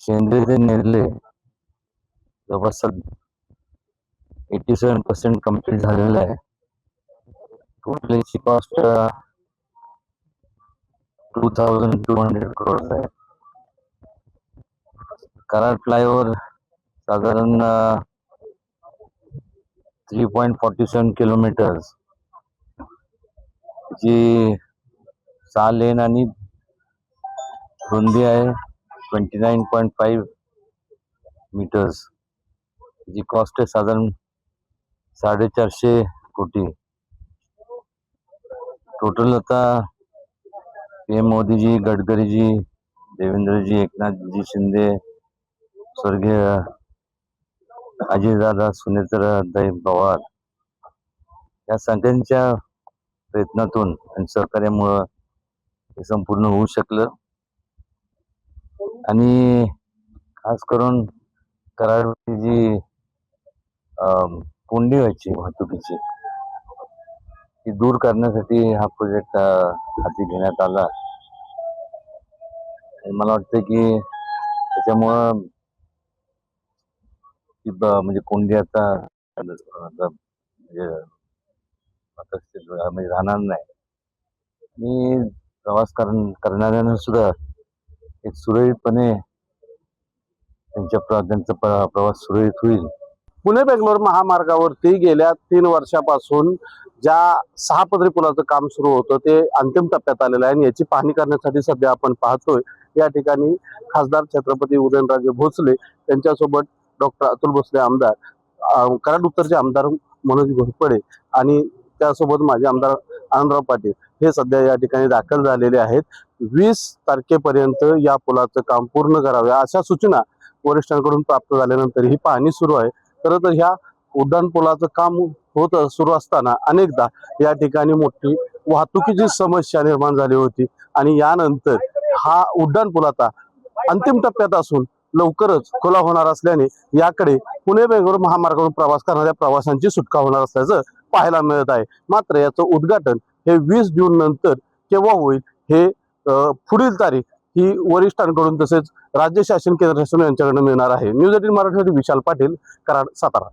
शेंद्रे ते नेरले जवळपास 87% कंप्लीट झालेलं आहे. टोटल याची कॉस्ट 2200 crores आहे. कराड फ्लायओव्हर साधारण 3.47 किलोमीटर्स जी 6 लेन आणि रुंदी आहे 29.5 मीटर्स. जी कॉस्ट आहे साधारण 450 कोटी. टोटल आता पीएम मोदीजी, गडकरीजी, देवेंद्रजी, एकनाथजी शिंदे, स्वर्गीय अजितदादा, सुनेत्राताई पवार या सगळ्यांच्या प्रयत्नातून आणि सहकार्यामुळं हे संपूर्ण होऊ शकलं. आणि खास करून कराडची जी कोंडी व्हायची वाहतुकीची ती दूर करण्यासाठी हा प्रोजेक्ट हाती घेण्यात आला. मला वाटतं की त्याच्यामुळं म्हणजे कोंडी आता म्हणजे राहणार नाही आणि प्रवास करणाऱ्यांना सुद्धा एक सुरळीतपणे त्यांचा प्रवास सुरळीत होईल. पुणे बेंगलोर महामार्गावरती गेल्या 3 वर्षापासून ज्या 6 पदरी पुलाचं काम सुरू होतं ते अंतिम टप्प्यात आलेलं आहे आणि याची पाहणी करण्यासाठी सध्या आपण पाहतोय या ठिकाणी खासदार छत्रपती उदयनराजे भोसले त्यांच्यासोबत डॉक्टर अतुल भोसले आमदार, कराड उत्तरचे आमदार मनोज घोरपडे आणि त्यासोबत माजी आमदार आनंदराव पाटील हे सध्या या ठिकाणी दाखल झालेले आहेत. 20 तारखेपर्यंत या पुलाचं काम पूर्ण करावे अशा सूचना वरिष्ठांकडून प्राप्त झाल्यानंतर ही पाहणी सुरू आहे. खरं तर ह्या उड्डाणपुलाचं काम सुरू असताना अनेकदा या ठिकाणी मोठी वाहतुकीची समस्या निर्माण झाली होती आणि यानंतर हा उड्डाणपूल आता अंतिम टप्प्यात असून लवकरच खुला होणार असल्याने याकडे पुणे बेंगलोर महामार्गावरून प्रवास करणाऱ्या प्रवाशांची सुटका होणार असल्याचं पाहायला मिळत आहे. मात्र याचं उद्घाटन हे 20 जून नंतर केव्हा होईल हे पुढील तारीख ही वरिष्ठांकडून तसेच राज्य शासन केंद्र शासन यांच्याकडून मिळणार आहे. न्यूज 18 मराठीसाठी विशाल पाटील, कराड, सातारा.